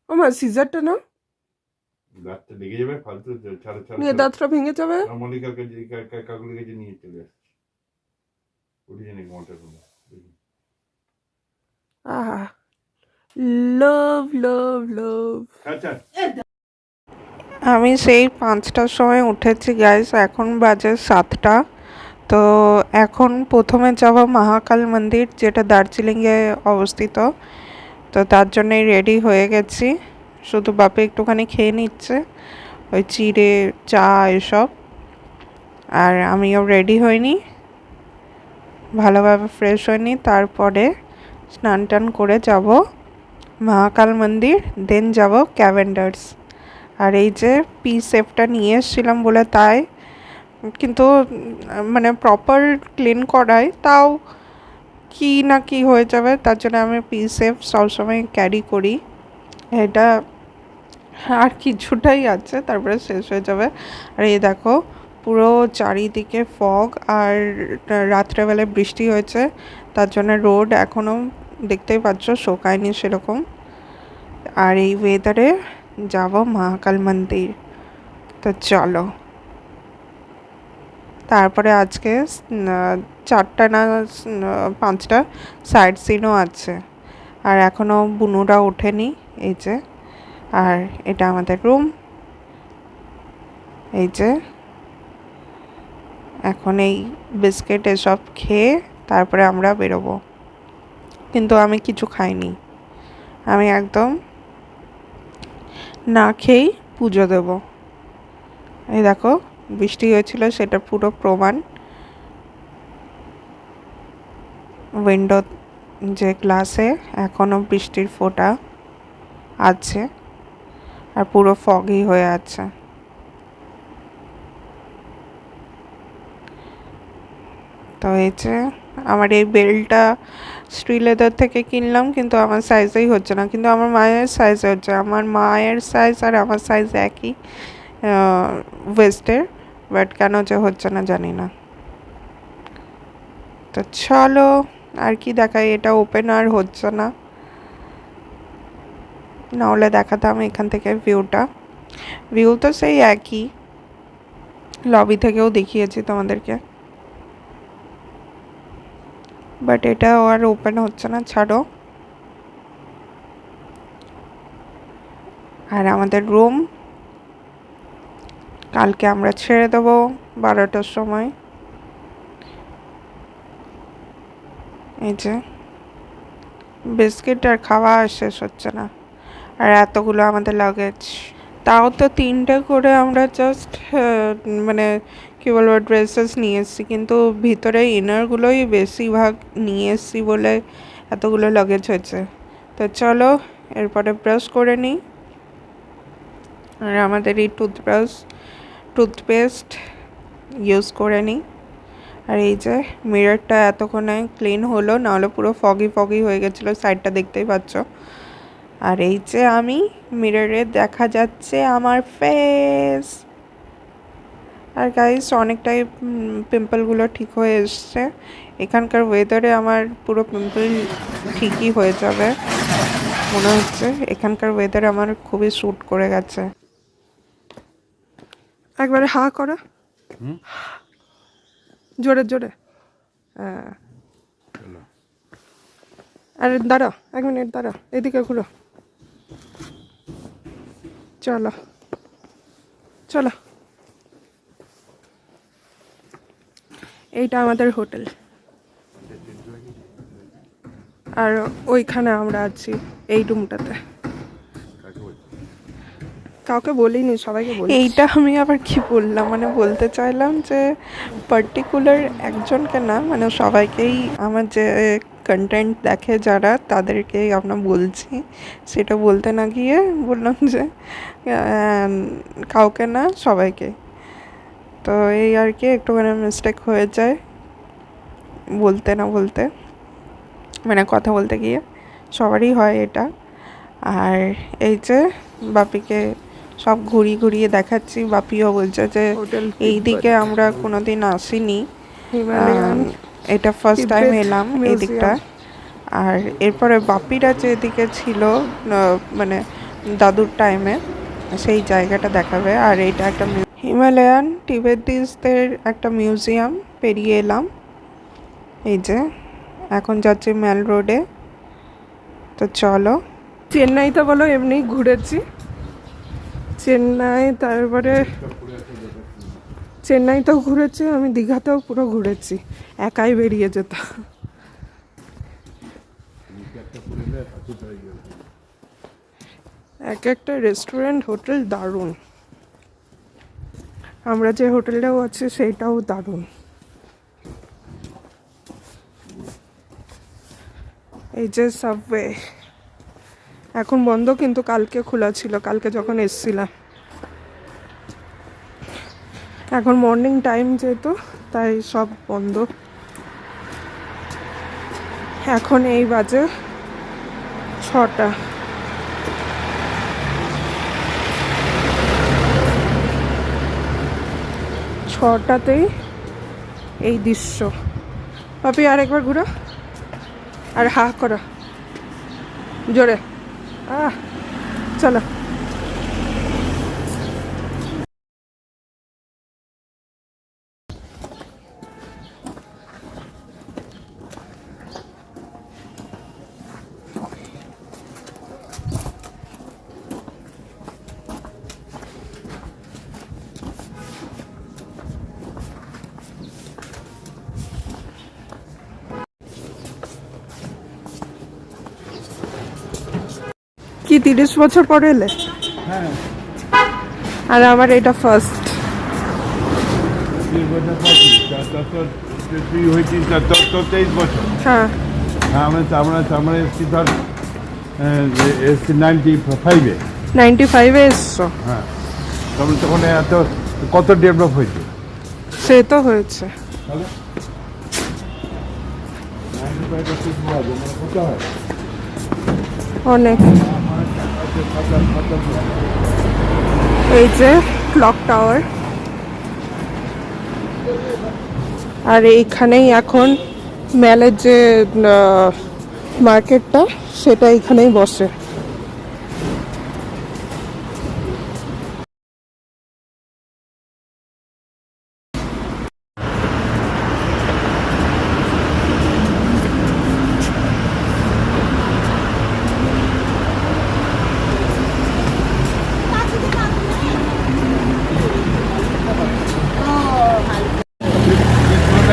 ও মা সিজারটা না দাঁতটা লেগে যাবে ফালতু ছাড়া ছাড়া নিয়ে দাঁতটা ভেঙে যাবে। মল্লিকার কাছে কাকুলির কাছে নিয়ে চলে আসছে উঠে জানি ঘন্টা আহা লাভ লাভ লাভ। আচ্ছা আমি সেই 5টার সময় উঠেছি গাইস, এখন বাজে 7টা। তো এখন প্রথমে যাব মহাকাল মন্দির, যেটা দার্জিলিংয়ে অবস্থিত। তো তার জন্যই রেডি হয়ে গেছি, শুধু বাপে একটুখানি খেয়ে নিচ্ছে ওই চিড়ে চা এসব, আর আমিও রেডি হইনি, ভালোভাবে ফ্রেশ হইনি। তারপরে স্নান টান করে যাব মহাকাল মন্দির, দেন যাব ক্যাভেন্ডার্স। আর এই যে পি সেফটা নিয়ে এসেছিলাম বলে তাই, কিন্তু মানে প্রপার ক্লিন করাই তাও কি না কি হয়ে যাবে, তার জন্য আমি পি সেফ সবসময় ক্যারি করি। এটা আর কিছুটাই আছে, তারপরে শেষ হয়ে যাবে। আর এই দেখো পুরো চারিদিকে ফগ, আর রাত্রেবেলায় বৃষ্টি হয়েছে, তার জন্য রোড এখনও দেখতেই পাচ্ছ শোকায়নি সেরকম। আর এই ওয়েদারে যাব মহাকাল মন্দির, তো চলো। তারপরে আজকে 4টা না 5টা সাইড সিনও আছে, আর এখনও বুনুরা ওঠেনি। এই যে, আর এটা আমাদের রুম। এই যে এখন এই বিস্কিট এসব খেয়ে তারপরে আমরা বেরোবো, কিন্তু আমি কিছু খাইনি, আমি একদম না খেয়েই পুজো দেব। এই দেখো বৃষ্টি হয়েছিল সেটা পুরো প্রমাণ, উইন্ডো যে গ্লাসে এখনও বৃষ্টির ফোঁটা আছে, আর পুরো ফগি হয়ে আছে। তো এই যে আমার এই বেল্টটা শ্রী লেদার থেকে কিনলাম, কিন্তু আমার সাইজেই হচ্ছে না, কিন্তু আমার মায়ের সাইজে হচ্ছে। আমার মায়ের সাইজ আর আমার সাইজ একই ওয়েস্টের, বাট কেন যে হচ্ছে না জানি না। তো চলো আর কি দেখাই, এটা ওপেন আর হচ্ছে না, নাহলে দেখাতাম এখান থেকে ভিউটা। ভিউ তো সেই একই, লবি থেকেও দেখিয়েছি তোমাদেরকে, বাট এটাও আর ওপেন হচ্ছে না, ছাড়ো। আর আমাদের রুম কালকে আমরা ছেড়ে দেবো 12টার সময়। এই যে বিস্কিট আর খাওয়া শেষ হচ্ছে না, আর এতগুলো আমাদের লাগেজ, তাও তো 3টে করে আমরা জাস্ট মানে কী বলবো ড্রেসেস নিয়ে এসেছি, কিন্তু ভিতরে ইনারগুলোই বেশিরভাগ নিয়ে এসেছি বলে এতগুলো লাগেজ হয়েছে। তো চলো এরপরে ব্রাশ করে নিই, আর আমাদের এই টুথপেস্ট ইউজ করে নিই। আর এই যে মিররটা এতক্ষণে ক্লিন হলো, নাহলে পুরো ফগি ফগি হয়ে গেছিলো, সাইডটা দেখতেই পাচ্ছ। আর এই যে আমি মিররে দেখা যাচ্ছে আমার ফেস। আর গাইস অনেকটাই পিম্পলগুলো ঠিক হয়ে এসছে, এখানকার ওয়েদারে আমার পুরো পিম্পল ঠিকই হয়ে যাবে মনে হচ্ছে, এখানকার ওয়েদারে আমার খুবই স্যুট করে গেছে। একবারে হা করো, জোরে জোরে। হ্যাঁ, আরে দাঁড়া 1 মিনিট দাঁড়া, এদিকে ঘুরো। চলো চলো, এইটা আমাদের হোটেল, আর ওইখানে আমরা আছি এই রুমটাতে। কাউকে বলিনি, সবাইকে বলি। এইটা আমি আবার কি বললাম, মানে বলতে চাইলাম যে পার্টিকুলার একজনকে না, মানে সবাইকেই, আমার যে কন্টেন্ট দেখে যারা তাদেরকেই আমরা বলছি, সেটা বলতে না গিয়ে বললাম যে কাউকে না সবাইকে। তো এই আর কি একটুখানি মিস্টেক হয়ে যায় বলতে না বলতে, মানে কথা বলতে গিয়ে, সবারই হয় এটা। আর এই যে বাপিকে সব ঘুরিয়ে দেখাচ্ছি, বাপিও বলছে যে এই দিকে আমরা কোনোদিন আসিনি, এটা ফার্স্ট টাইম এলাম এই দিকটা। আর এরপরে বাপিরা যেদিকে ছিল মানে দাদুর টাইমে, সেই জায়গাটা দেখাবে। আর এইটা একটা হিমালয়ান টিবেটিসদের একটা মিউজিয়াম, পেরিয়ে এলাম। এই যে এখন যাচ্ছি মেল রোডে, তো চলো। চেন্নাইতে বলো এমনি ঘুরেছি, চেন্নাই, তারপরে চেন্নাইতেও ঘুরেছি আমি, দীঘাতেও পুরো ঘুরেছি, একাই বেরিয়ে যেতাম। এক একটা রেস্টুরেন্ট, হোটেল দারুণ। আমরা যে হোটেলটাও আছে সেইটাও দারুণ। এই যে সাবওয়ে এখন বন্ধ, কিন্তু কালকে খোলা ছিল, কালকে যখন এসছিলাম। এখন মর্নিং টাইম যেহেতু, তাই সব বন্ধ। এখন এই বাজে 6টা। ছটাতেই এই দৃশ্য। পাপি আর একবার ঘুরো, আর হা করো জোরে, চলো। কি 30 বছর পরে এলে? হ্যাঁ, আর আমার এটা ফার্স্ট। 30 বছর পর তুই হয়েছিস, তোর 23 বছর। হ্যাঁ, আমরা এসছি ধর, এসছি 95-এ। 95-এ এসছো? হ্যাঁ, তখন এত কত ডেভেলপ হয়েছে। সে তো হয়েছে তাহলে 95-টা ঠিক হবে, মানে কত হয়? অনেক। এই যে ক্লক টাওয়ার, আর এইখানেই এখন মেলের যে মার্কেটটা, সেটা এইখানেই বসে।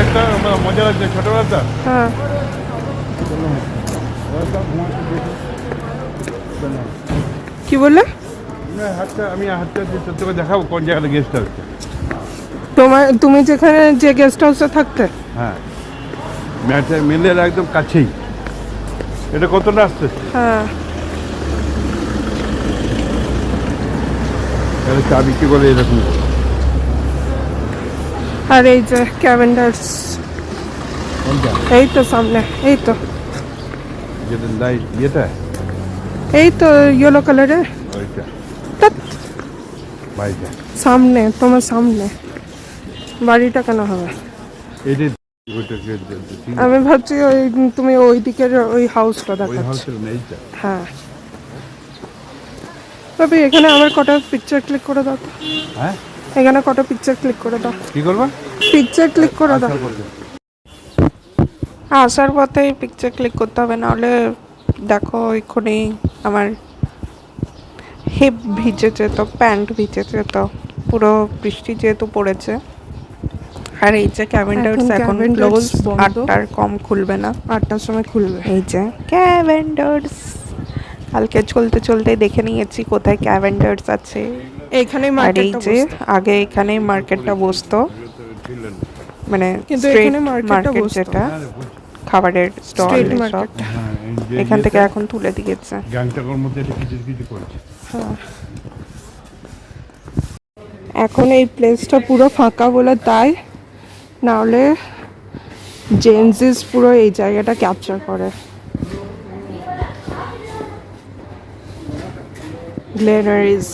একটা মজা লাগছে ছোটবেলাটা। হ্যাঁ, কি বললে? আমি হাতটা তোকে দেখাবো কোন জায়গাটা গেস্ট হাউসটা। তুমি যেখানে যে গেস্ট হাউসে থাকতে? হ্যাঁ, মেলের একদম কাছেই। এটা কতটা আসছে? হ্যাঁ, তাহলে চা বিক্রি করে এরকম। আর এই যে ক্যাভেন্ডার্স, কোনটা? এই তো সামনে, এই তো, যেটা লাইট ইয়েটা, এই তো ইয়েলো কালারের, ওইটা ধ্যাৎ, বাড়িটা সামনে, তোমার সামনে। বাড়িটা কেন হবে? এটা আমি ভাবছি ওই তুমি ওই দিকের ওই হাউসটা ওই দেখাচ্ছ। হাউসের এইটা। হ্যাঁ, তবে এখানে আমার কটা পিকচার ক্লিক করে দাও তো। হ্যাঁ, এখানে কটা পিকচার ক্লিক করে দাও, কি করবা? পিকচার ক্লিক করে দাও। আসার পথে পিকচার ক্লিক করতে হবে, নাহলে দেখো এক্ষুনি আমার হিপ ভিজে যেত, প্যান্ট ভিজে যেত, পুরো বৃষ্টি যেহেতু পড়েছে। আর এই যে ক্যাভেন্ডার্স এখন ক্লোজ, 8টার কম খুলবে না, 8টার সময় খুলবে। এই যে ক্যাভেন্ডার্স, কালকে চলতে চলতে দেখে নিয়েছি কোথায় ক্যাভেন্ডার্স আছে। এইখানেই আর এই মার্কেটটা যে বসতো। আগে এখানে মার্কেটটা বসতো, মানে কিন্তু স্ট্রিট এখানে মার্কেটটা মার্কেট, বসতো। যেটা খাবারের স্টল, স্ট্রিট এসব মার্কেট। এখান থেকে এখন তুলে দিয়েছে। গ্যাংটকের মধ্যে এটা কিছু কিছু করছে। এখন এই প্লেসটা পুরো ফাঁকা বলে তাই, না হলে জেনজিস পুরো এই জায়গাটা ক্যাপচার করে। গ্লেনারিজ,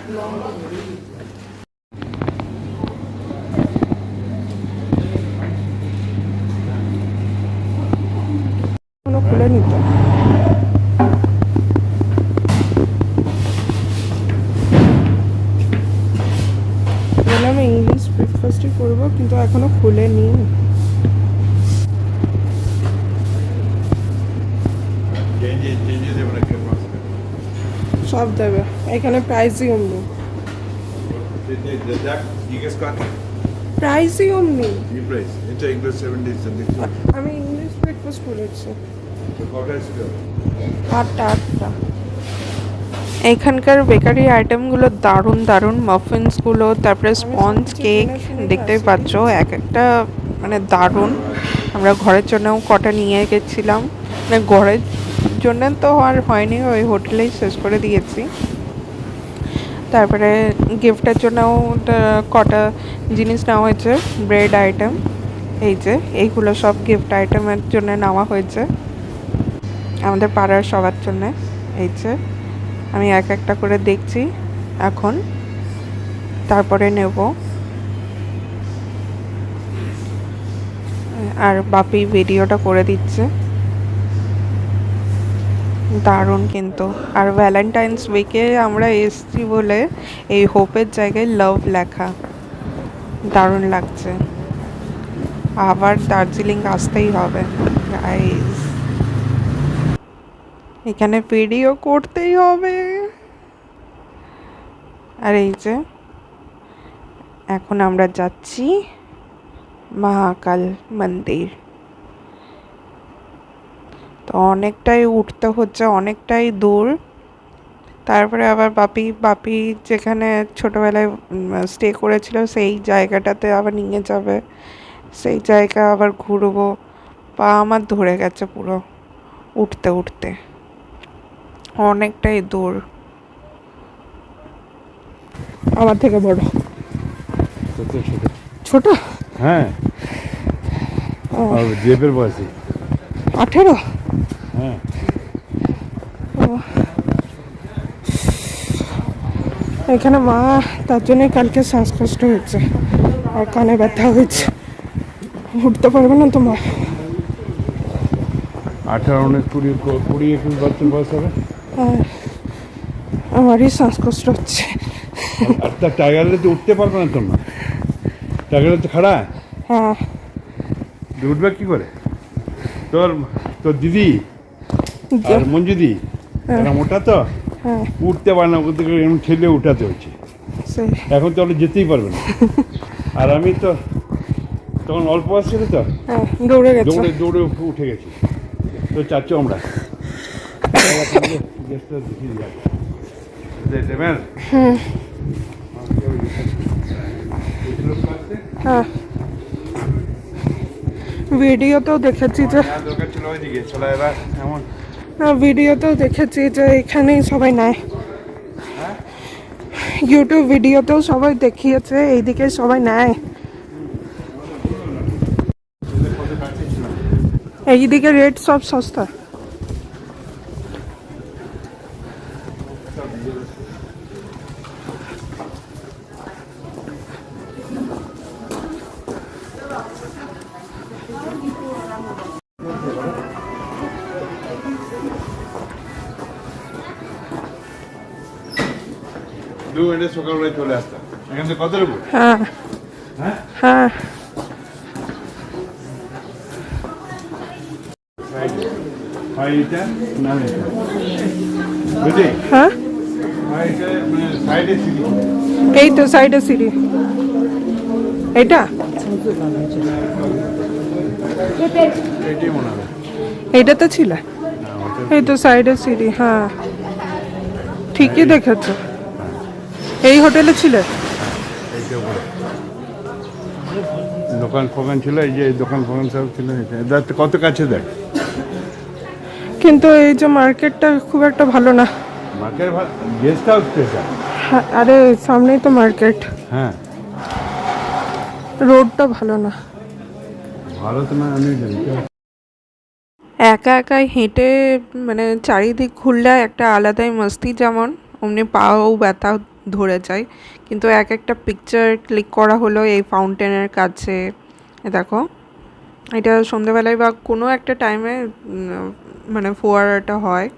কোনো খুলে নিত আমি ইংলিশ ব্রেকফাস্টই করবো, কিন্তু এখনো খুলেনি। সব দেবে এখানে, প্রাইসই অমনি, প্রাইসই অমনি। আমি ইংলিশ ব্রেকফাস্ট করেছি 8টা। এইখানকার বেকারি আইটেমগুলো দারুণ দারুণ, মাফিনসগুলো, তারপরে স্পঞ্জ কেক দেখতেই পাচ্ছ, এক একটা মানে দারুণ। আমরা ঘরের জন্যও কটা নিয়ে গেছিলাম, মানে ঘরের জন্য তো আর হয়নি, ওই হোটেলেই শেষ করে দিয়েছি। তারপরে গিফটের জন্যও কটা জিনিস নেওয়া হয়েছে, ব্রেড আইটেম, এই যে এইগুলো সব গিফট আইটেমের জন্য নেওয়া হয়েছে আমাদের পাড়ার সবার জন্যে। এই যে আমি এক একটা করে দেখছি এখন, তারপরে নেব। আর বাপি ভিডিওটা করে দিচ্ছে, দারুণ কিন্তু। আর ভ্যালেন্টাইন্স উইকে আমরা এসছি বলে এই হোপের জায়গায় লাভ লেখা, দারুণ লাগছে। আবার দার্জিলিং আসতেই হবে গাইস, এখানে ভিডিও করতেই হবে। আর এই যে এখন আমরা যাচ্ছি মহাকাল মন্দির। তো অনেকটাই উঠতে হচ্ছে, অনেকটাই দূর। তারপরে আবার বাপি যেখানে ছোটোবেলায় স্টে করেছিল সেই জায়গাটাতে আবার নিয়ে যাবে, সেই জায়গা আবার ঘুরবো। পা আমার ধরে গেছে পুরো উঠতে উঠতে, অনেকটাই দূর। আমার থেকে বড়, ছোট। হ্যাঁ, জেপের বয়সী 18। হ্যাঁ, এখানে মা, তার জন্য কালকে শ্বাসকষ্ট হয়েছে আর কানে ব্যথা হয়েছে, উঠতে পারবে না তো মা। 18, 19, 20, 21 বছর বয়স হবে। আমারই শ্বাসকষ্ট হচ্ছে। আর তার টাইগারে তো উঠতে পারবে না তোমরা, টাইগারে তো খাড়া, হ্যাঁ, উঠবে কি করে? তোর তোর দিদি আর মঞ্জুদি এরা মোটা তো, উঠতে পারে না, ওদের এরকম ঠেলে উঠাতে হচ্ছে। এখন তো ওরা যেতেই পারবে না। আর আমি তো তখন অল্প আসছিল তো, দৌড়ে দৌড়ে উঠে গেছি। তো চাচ্ছ আমরা হ্যাঁ, ভিডিওতেও দেখেছি যে, দরকার ছিল ওইদিকে চলে এবার এমন। ভিডিওতেও দেখেছি যে এখানেই সবাই নেয়, ইউটিউব ভিডিওতেও সবাই দেখিয়েছে এইদিকে সবাই নেয়। এইদিকে রেট সব সস্তা। সকালবেলায় চলে আসতাম এখান থেকে কত রকম। হ্যাঁ হ্যাঁ, হ্যাঁ, এই তো সাইডে সিঁড়ি, এইটা এইটা তো ছিল, এই তো সাইডে সিঁড়ি। হ্যাঁ, ঠিকই দেখেছো, এই হোটেলে ছিল। দোকান ফোকান ছিল, এই যে দোকান ফোকান সব ছিল, কত কাছে দেখ। কিন্তু এই যে মার্কেটটা খুব একটা ভালো না। মার্কেট গেস্ট হাউস পেশা। আরে সামনেই তো মার্কেট। হ্যাঁ, রোডটা ভালো না। ভালো তো না, আমি জানি। একা একাই হেঁটে মানে চারিদিক ঘুরলে একটা আলাদাই মস্তি, যেমন অমনি পাও ব্যথা ধরে যায়, কিন্তু এক একটা পিকচার ক্লিক করা হলো এই ফাউন্টেনের কাছে। দেখো এটা সন্ধেবেলায় বা কোনো একটা টাইমে মানে ফোয়ারাটা হয়।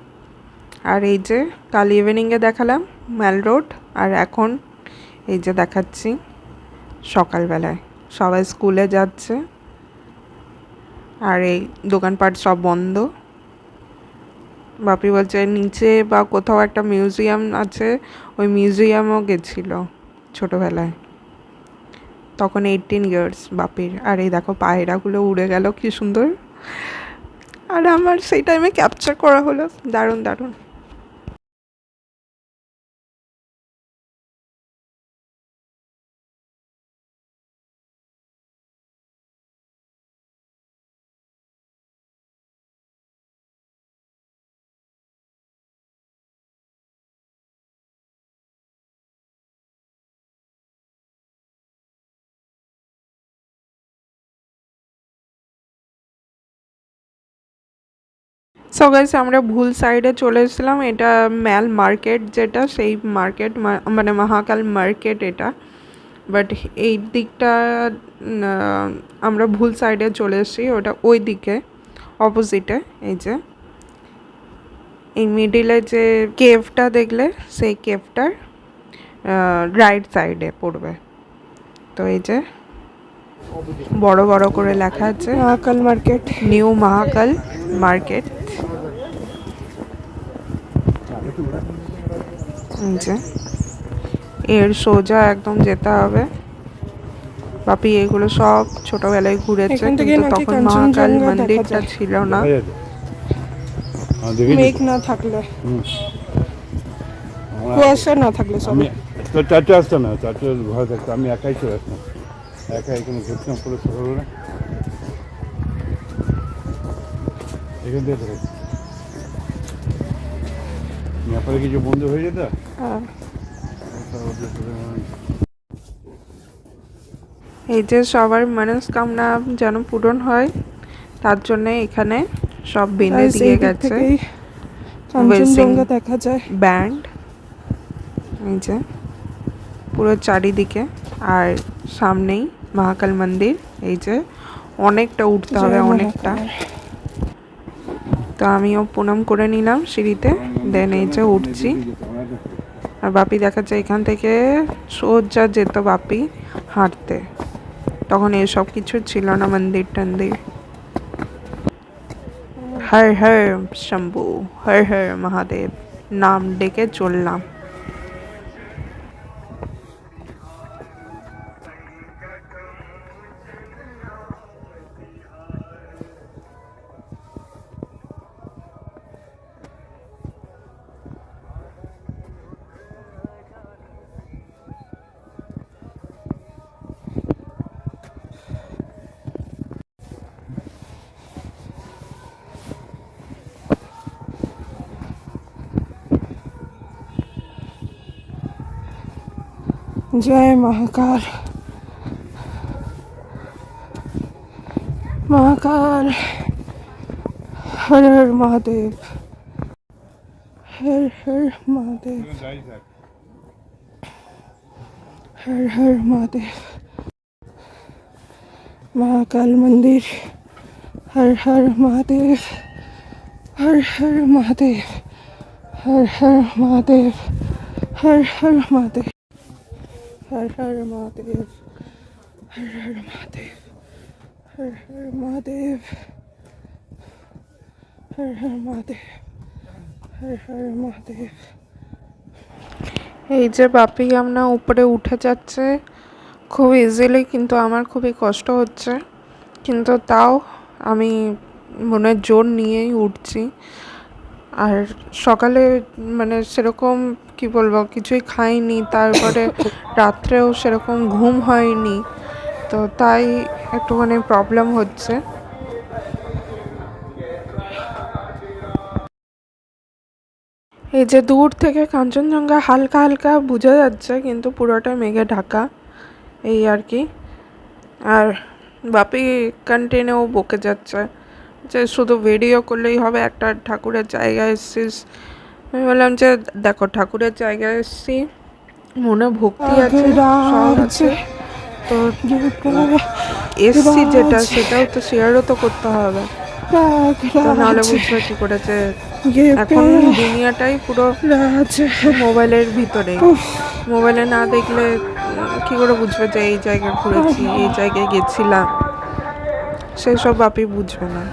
আর এই যে কাল ইভিনিংয়ে দেখালাম ম্যাল রোড, আর এখন এই যে দেখাচ্ছি সকালবেলায় সবাই স্কুলে যাচ্ছে আর এই দোকানপাট সব বন্ধ। বাপি বলছে নিচে বা কোথাও একটা মিউজিয়াম আছে, ওই মিউজিয়ামও গেছিল ছোটোবেলায়, তখন 18 ইয়ার্স বাপির। আর এই দেখো পায়রাগুলো উড়ে গেল কি সুন্দর, আর আমার সেই টাইমে ক্যাপচার করা হলো, দারুণ দারুণ। সো গাইস আমরা ভুল সাইডে চলে এসেছিলাম, এটা ম্যাল মার্কেট যেটা সেই মার্কেট মানে মহাকাল মার্কেট এটা, বাট এই দিকটা আমরা ভুল সাইডে চলে এসেছি, ওটা ওই দিকে অপোজিটে। এই যে এই মিডিলে যে কেভটা দেখলে সেই কেভটার রাইট সাইডে পড়বে। তো এই যে বড় বড় করে লেখা আছে মহাকাল মার্কেট, নিউ মহাকাল মার্কেট। যে এর সোজা একদম যেতে হবে। বাপি এগুলো সব ছোটবেলায় ঘুরেছে, এখান থেকে কিন্তু নাকি তখন কাঞ্চনজঙ্ঘা মহাকাল দেখা মন্দিরটা যায়। ছিল না। দেখা যাচ্ছে? দেখেছি মেঘ তো। না থাকলে, হুম। কুয়াশা না থাকলে সব। আমি তো চারটে আসতাম না, চারটে ঘরে থাকতো, আমি একাই চলে আসতাম, একা এখানে ঘুরতাম পুরো সকালবেলা। এখান থেকে দেখাচ্ছি নেপালে কিছু বন্ধু হয়ে যেত। হ্যাঁ। এই যে সবার মনস্কামনা যেন পূরণ হয়, তার জন্য এখানে সব বেঁধে Guys, দিয়ে এই দিক গেছে থেকেই কাঞ্চনজঙ্ঘা দেখা যায়। ব্যান্ড। এই যে পুরো চারিদিকে, আর সামনেই মহাকাল মন্দির। এই যে অনেকটা উঠতে হবে, জয় অনেকটা। মহাকাল। তো আমিও প্রণাম করে নিলাম সিঁড়িতে, দেন এই যে উঠছি। আর বাপি দেখাচ্ছে এখান থেকে সোজা যেত বাপি হাঁটতে, তখন এসব কিছু ছিল না, মন্দির টন্দির। হর হর শম্ভু, হর হর মহাদেব নাম ডেকে চললাম। जय महाकाल, महाकाल, हर हर महादेव, हर हर महादेव, हर हर महादेव। महाकाल मंदिर, हर हर महादेव, हर हर महादेव, हर हर महादेव, हर हर महादेव, हर हर महादेव, हर हर महादेव, हर हर महादेव, हर हर महादेव, हर हर महादेव। এই যে বাপি আমরা উপরে উঠে যাচ্ছে খুব ইজিলি, কিন্তু আমার খুবই কষ্ট হচ্ছে, কিন্তু তাও আমি মনে জোর নিয়েই উঠছি। আর সকালে মানে সেরকম কি বলবো কিছুই খাইনি, তারপরে রাত্রেও সেরকম ঘুম হয়নি, তো তাই একটুখানি প্রবলেম হচ্ছে। এই যে দূর থেকে কাঞ্চনজঙ্ঘা হালকা হালকা বোঝা যাচ্ছে, কিন্তু পুরোটা মেঘে ঢাকা, এই আর কি। আর বাপি কন্টিনিউ বকে যাচ্ছে যে শুধু ভিডিও করলেই হবে, একটা ঠাকুরের জায়গায় এসেছিস। আমি বললাম যে দেখো ঠাকুরের জায়গায় এসেছি, মনে ভক্তি আছে, সব আছে। তো এসছি যেটা, সেটাও তো শেয়ারও তো করতে হবে, তো নাহলে বুঝবে কি করে যে এখন দুনিয়াটাই পুরো মোবাইলের ভিতরে। মোবাইলে না দেখলে কি করে বুঝবে যে এই জায়গায় ঘুরেছি, এই জায়গায় গেছিলাম, সেসব বাপি বুঝবে না।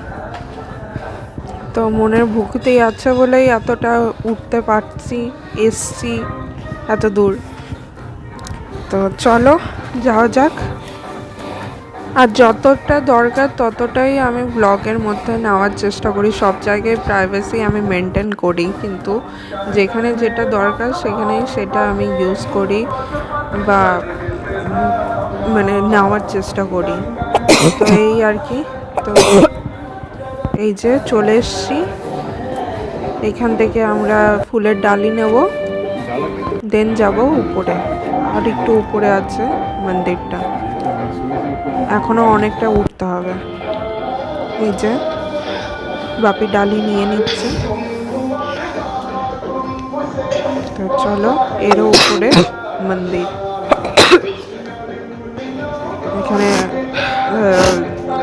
তো মনের ভক্তি আছে বলেই এতটা উঠতে পারছি, এসছি এত দূর। তো চলো যাওয়া যাক। আর যতটা দরকার ততটাই আমি ব্লগের মধ্যে নেওয়ার চেষ্টা করি, সব জায়গায় প্রাইভেসি আমি মেনটেন করি, কিন্তু যেখানে যেটা দরকার সেখানেই সেটা আমি ইউজ করি বা মানে নেওয়ার চেষ্টা করি। তো এই আর কি। তো এই যে চলে এসছি, এখান থেকে আমরা ফুলের ডালি নেব, দেন যাব উপরে। আর একটু উপরে আছে মন্দিরটা, এখনো অনেকটা উঠতে হবে। এই যে বাপি ডালি নিয়ে নিচ্ছে। তো চলো, এরও উপরে মন্দির। এখানে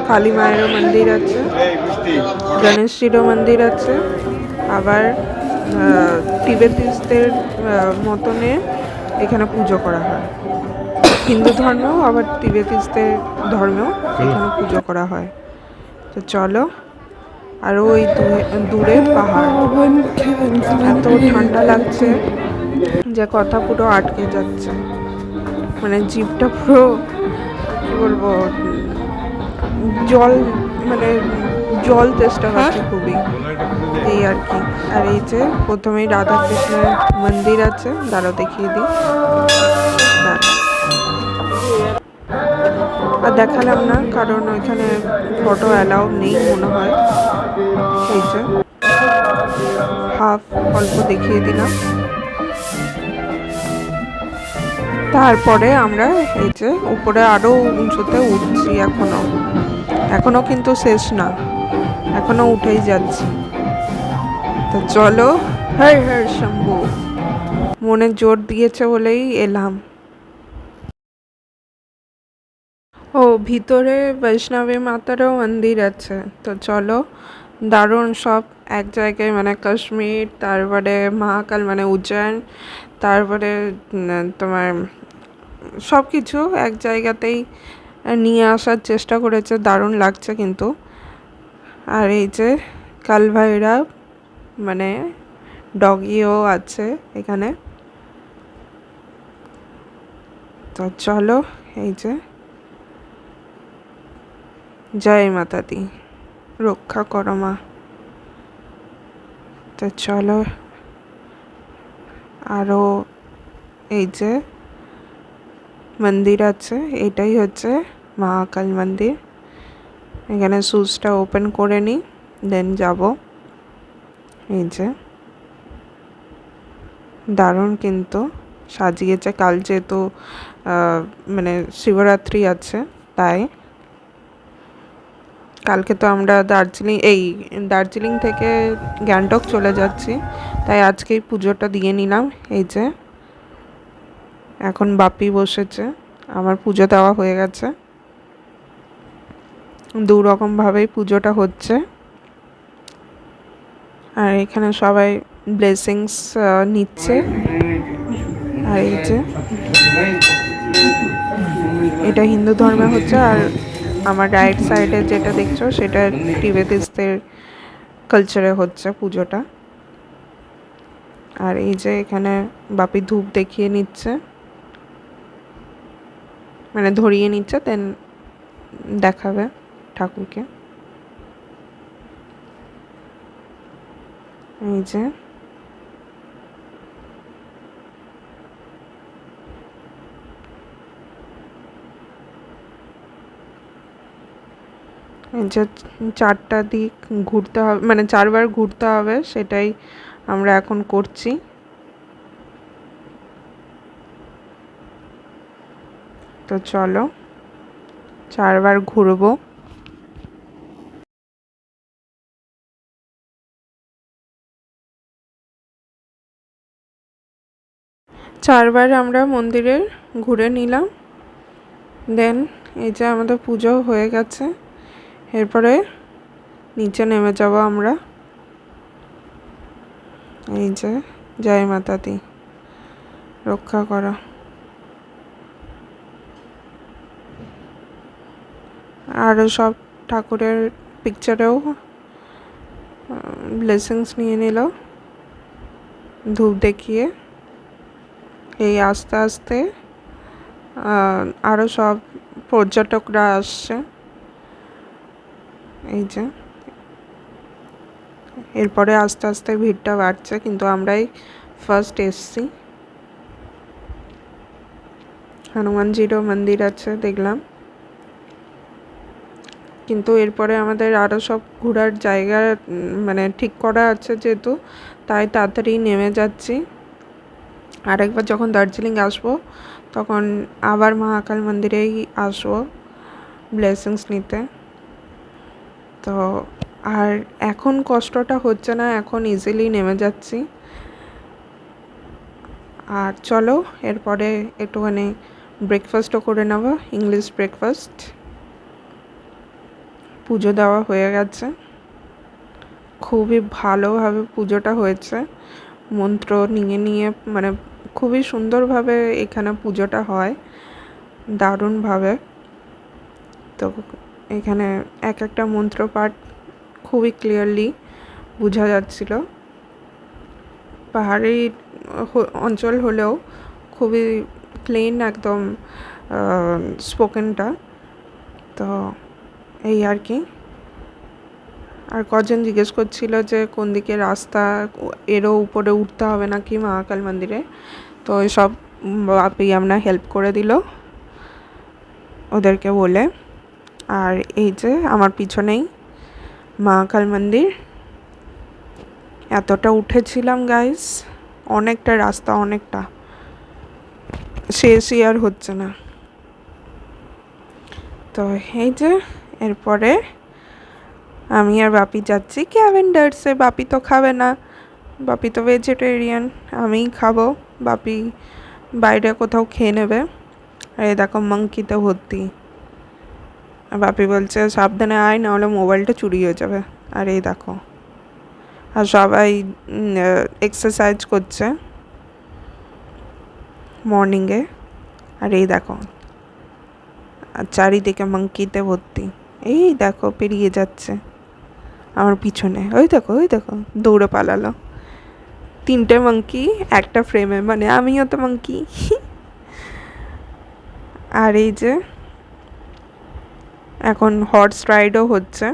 কালী মায়েরও মন্দির আছে, গণেশজিরও মন্দির আছে, আবার তিবেতিসদের মতনে এখানে পুজো করা হয়। হিন্দু ধর্মেও আবার তিবেতিসদের ধর্মেও এখানে পুজো করা হয়। তো চলো, আরও ওই দূরে পাহাড়। এত ঠান্ডা লাগছে যে কথা পুরো আটকে যাচ্ছে, মানে জিভটা পুরো কি বলবো, জল, মানে জল তেষ্টা পাচ্ছে খুবই। এই আর কি। আর এই যে প্রথমেই রাধা কৃষ্ণের মন্দির আছে, দাঁড়াও দেখিয়ে দিই। আর দেখালাম না কারণ ওইখানে ফটো অ্যালাউ নেই মনে হয়। এই যে হাফ অল্প দেখিয়ে দিলাম। তারপরে আমরা এই যে উপরে আরো উঁচুতে উঠছি, এখনো কিন্তু শেষ না, এখনো উঠেই যাচ্ছি। তো চলো, হর হর শম্ভু, মনে জোর দিয়েছে বলেই এলাম। ও ভিতরে বৈষ্ণবী মাতারও মন্দির আছে। তো চলো, দারুণ সব এক জায়গায়, মানে কাশ্মীর, তারপরে মহাকাল মানে উজ্জয়ন, তারপরে তোমার সব কিছু এক জায়গাতেই নিয়ে আসার চেষ্টা করেছে, দারুণ লাগছে কিন্তু। আর এই যে কালভৈরব মানে ডগিও আছে এখানে। তো চলো, এই যে জয় মাতা দি, রক্ষা করো মা। তো চলো, আরও এই যে মন্দির আছে, এটাই হচ্ছে মহাকাল মন্দির। এখানে সুচটা ওপেন করে নিই, দেন যাব। এই যে দারুণ কিন্তু সাজিয়েছে, কাল যেহেতু মানে শিবরাত্রি আছে, তাই কালকে তো আমরা দার্জিলিং থেকে গ্যাংটক চলে যাচ্ছি, তাই আজকেই পুজোটা দিয়ে নিলাম। এই যে এখন বাপি বসেছে, আমার পুজো দেওয়া হয়ে গেছে। দু রকমভাবেই পুজোটা হচ্ছে। আর এখানে সবাই ব্লেসিংস নিচ্ছে। আর এই যে এটা হিন্দু ধর্মে হচ্ছে, আর আমার রাইট সাইডে যেটা দেখছো সেটা টিবেটিসদের কালচারে হচ্ছে পুজোটা। আর এই যে এখানে বাপি ধূপ দেখিয়ে নিচ্ছে, মানে ধরিয়ে নিচ্ছে, দেন দেখাবে ঠাকুরকে। এই যে যে চারটা দিক ঘুরতে হবে, মানে 4বার ঘুরতে হবে, সেটাই আমরা এখন করছি। তো চলো 4বার ঘুরবো। 4বার আমরা মন্দিরে ঘুরে নিলাম। দেন এই যে আমাদের পুজো হয়ে গেছে, এরপরে নিচে নেমে যাব আমরা। এই যে জয় মাতা দি, রক্ষা করো। আরও সব ঠাকুরের পিকচারেও ব্লেসিংস নিয়ে নিল ধূপ দেখিয়ে। এই আস্তে আস্তে আরও সব পর্যটকরা আসছে। এই যে এরপরে আস্তে আস্তে ভিড়টা বাড়ছে, কিন্তু আমরাই ফার্স্ট এসছি। হনুমানজিরও মন্দির আছে দেখলাম, কিন্তু এরপরে আমাদের আরও সব ঘোরার জায়গা মানে ঠিক করা আছে যেহেতু, তাই তাড়াতাড়ি নেমে যাচ্ছি। আরেকবার যখন দার্জিলিং আসবো তখন আবার মহাকাল মন্দিরেই আসবো ব্লেসিংস নিতে। তো আর এখন কষ্টটা হচ্ছে না, এখন ইজিলি নেমে যাচ্ছি। আর চলো এরপরে একটুখানি ব্রেকফাস্টও করে নেবো, ইংলিশ ব্রেকফাস্ট। পুজো দেওয়া হয়ে গেছে, খুবই ভালোভাবে পুজোটা হয়েছে। মন্ত্র নিয়ে নিয়ে মানে খুবই সুন্দরভাবে এখানে পুজোটা হয়, দারুণভাবে। তো এখানে এক একটা মন্ত্র পাঠ খুবই ক্লিয়ারলি বোঝা যাচ্ছিল। পাহাড়ি অঞ্চল হলেও খুবই ক্লিন একদম স্পোকেনটা। তো এই আর কি। আর কজন জিজ্ঞেস করছিল যে কোন দিকে রাস্তা, এরও উপরে উঠতে হবে নাকি মহাকাল মন্দিরে। তো সব বাপি আমরা হেল্প করে দিল ওদেরকে বলে। আর এই যে আমার পিছনেই মহাকাল মন্দির। এতটা উঠেছিলাম গাইস, অনেকটা রাস্তা, অনেকটা, শেষই আর হচ্ছে না। তো এই যে এরপরে আমি আর বাপি যাচ্ছি ক্যাভেন্ডার্সে। বাপি তো খাবে না, বাপি তো ভেজিটেরিয়ান, আমিই খাবো। বাপি বাইরে কোথাও খেয়ে নেবে। আর এই দেখো মাংকিতে ভর্তি। আর বাপি বলছে সাবধানে আয়, নাহলে মোবাইলটা চুরি হয়ে যাবে। আর এই দেখো, আর সবাই এক্সারসাইজ করছে মর্নিংয়ে। আর এই দেখো, আর চারিদিকে মাংকিতে ভর্তি। এই দেখো পেরিয়ে যাচ্ছে আমার পিছনে, ওই দেখো ওই দেখো দৌড়ে পালালো। 3টে মাংকি একটা ফ্রেমে, মানে আমিও তো মাংকি। আর এই যে এখন হর্স রাইডও হচ্ছে,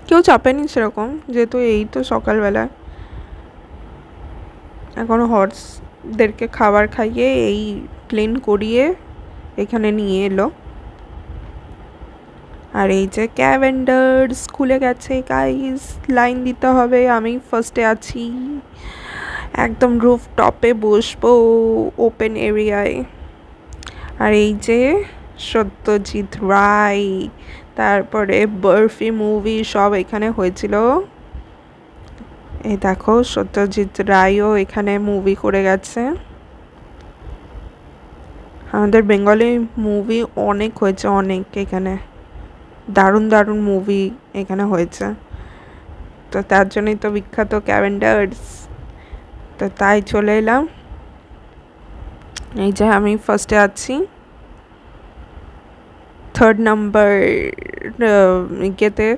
কেউ চাপেনি সেরকম, যেহেতু এই তো সকালবেলা। এখন হর্সদেরকে খাবার খাইয়ে এই ক্লিন করিয়ে এখানে নিয়ে এলো। আর এই যে ক্যাভেন্ডার্স খুলে গেছে গাইস, লাইন দিতে হবে। আমি ফার্স্টে আছি, একদম রুফ টপে বসবো, ওপেন এরিয়ায়। আর এই যে সত্যজিৎ রায়, তারপরে বরফি মুভি সব এখানে হয়েছিল। এই দেখো সত্যজিৎ রায়ও এখানে মুভি করে গেছে। আমাদের বেঙ্গলি মুভি অনেক হয়েছে, অনেক। এখানে দারুণ দারুণ মুভি এখানে হয়েছে, তো তার জন্যই তো বিখ্যাত ক্যাভেন্ডার্স। তো তাই চলে এলাম। এই যে আমি ফার্স্টে আছি, 3rd নাম্বার ইয়েতে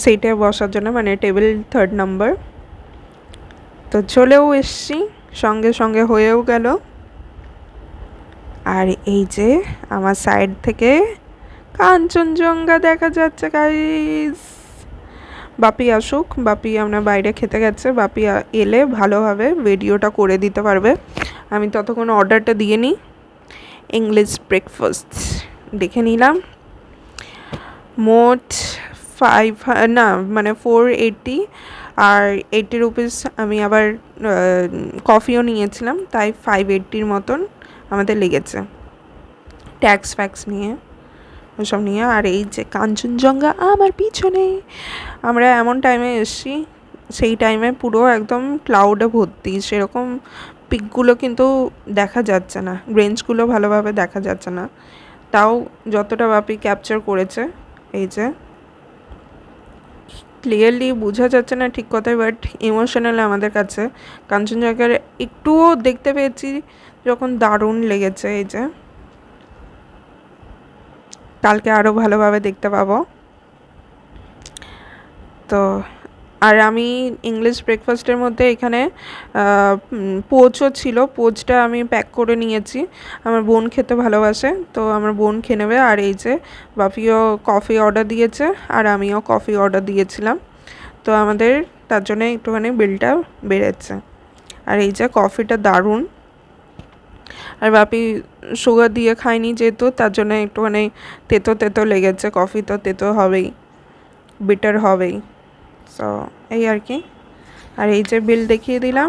সিটে বসার জন্য, মানে টেবিল 3rd নাম্বার। তো চলেও এসছি, সঙ্গে সঙ্গে হয়েও গেল। আর এই যে আমার সাইড থেকে কাঞ্চনজঙ্ঘা দেখা যাচ্ছে গাইস। বাপি আসুক, বাপি আমরা বাইরে খেতে গেছে, বাপি এলে ভালোভাবে ভিডিওটা করে দিতে পারবে। আমি ততক্ষণ অর্ডারটা দিয়ে নিই। ইংলিশ ব্রেকফাস্ট দেখে নিলাম। মোট 480, আর 80 রুপিস আমি আবার কফিও নিয়েছিলাম, তাই 580 মতন আমাদের লেগেছে, ট্যাক্স ফ্যাক্স নিয়ে, ওসব নিয়ে। আর এই যে কাঞ্চনজঙ্ঘা আমার পিছনে। আমরা এমন টাইমে এসছি, সেই টাইমে পুরো একদম ক্লাউডে ভর্তি, সেরকম পিকগুলো কিন্তু দেখা যাচ্ছে না, রেঞ্জগুলো ভালোভাবে দেখা যাচ্ছে না, তাও যতটা বাপি ক্যাপচার করেছে এই যে ক্লিয়ারলি বোঝা যাচ্ছে না ঠিক কথাই, বাট ইমোশনাল আমাদের কাছে কাঞ্চনজঙ্ঘার একটুও দেখতে পেয়েছি যখন দারুণ লেগেছে। এই যে কালকে আরও ভালোভাবে দেখতে পাবো। তো আর আমি ইংলিশ ব্রেকফাস্টের মধ্যে এখানে পোচও ছিল, পোচটা আমি প্যাক করে নিয়েছি, আমার বোন খেতে ভালোবাসে তো আমার বোন খেয়ে নেবে। আর এই যে বাপিও কফি অর্ডার দিয়েছে আর আমিও কফি অর্ডার দিয়েছিলাম, তো আমাদের তার জন্য একটুখানি বিলটা বেড়েছে। আর এই যে কফিটা দারুণ, আর বাপি সুগার দিয়ে খায়নি যেহেতু তার জন্য একটুখানি তেতো তেতো লেগেছে, কফি তো তেতো হবেই, বিটার হবেই, সো এই আর কি। আর এই যে বিল দেখিয়ে দিলাম।